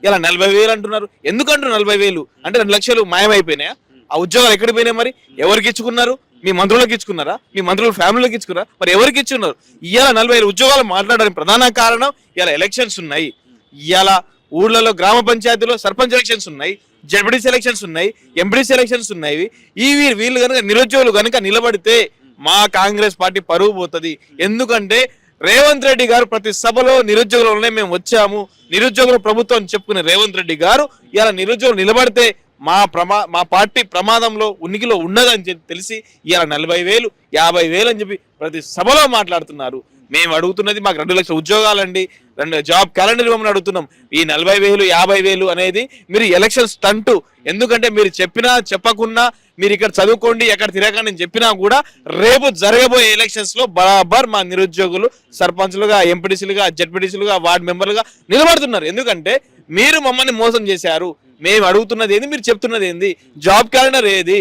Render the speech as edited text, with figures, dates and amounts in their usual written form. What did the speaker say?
ఇలా 40,000 అంటున్నారు. ఎందుకంటారు 40,000 అంటే 2 లక్షలు మాయమైపోయినాయా? ఆ ఉద్యోగాలు ఎక్కడికి పోయినాయి? మరి ఎవరికి ఇచ్చుకున్నారు? మీ మంత్రులకు ఇచ్చుకున్నారా? మీ మంత్రుల ఫ్యామిలీకి ఇచ్చుకున్నారా? మరి ఎవరికి ఇచ్చుకున్నారు? ఇవాళ 40,000 ఉద్యోగాలు మాట్లాడడానికి ప్రధాన కారణం ఇలా ఎలక్షన్స్ ఉన్నాయి. ఇవాళ ఊర్లలో గ్రామ పంచాయతీలో సర్పంచ్ ఎలక్షన్స్ ఉన్నాయి, జడ్పీటీసీ ఎలక్షన్స్ ఉన్నాయి, ఎంపీటీసీ ఎలక్షన్స్ ఉన్నాయి. వీళ్ళు కనుక నిరుద్యోగులు కనుక నిలబడితే మా కాంగ్రెస్ పార్టీ పరువు పోతుంది. ఎందుకంటే రేవంత్ రెడ్డి గారు ప్రతి సభలో నిరుద్యోగులనే మేము వచ్చాము, నిరుద్యోగుల ప్రభుత్వం చెప్పుకునే రేవంత్ రెడ్డి గారు ఇలా నిరుద్యోగులు నిలబడితే మా పార్టీ ప్రమాదంలో ఉనికిలో ఉన్నదని తెలిసి ఇలా 40,000 50,000 అని చెప్పి ప్రతి సభలో మాట్లాడుతున్నారు. మేము అడుగుతున్నది మాకు 2 లక్షల ఉద్యోగాలండి, 2 జాబ్ క్యాలెండర్ ఇవ్వమని అడుగుతున్నాం. ఈ 40,000 50,000 అనేది మీరు ఎలక్షన్ స్టంట్. ఎందుకంటే మీరు చెప్పినా చెప్పకున్నా, మీరు ఇక్కడ చదువుకోండి ఎక్కడ తిరగండి అని చెప్పినా కూడా రేపు జరగబోయే ఎలక్షన్స్ లో బరాబర్ మా నిరుద్యోగులు సర్పంచ్లుగా, ఎంపీటీసీలుగా, జడ్పీటీసీలుగా, వార్డు మెంబర్లుగా నిలబడుతున్నారు. ఎందుకంటే మీరు మమ్మల్ని మోసం చేశారు. మేము అడుగుతున్నది ఏంది, మీరు చెప్తున్నది ఏంది? జాబ్ క్యాలెండర్ ఏది?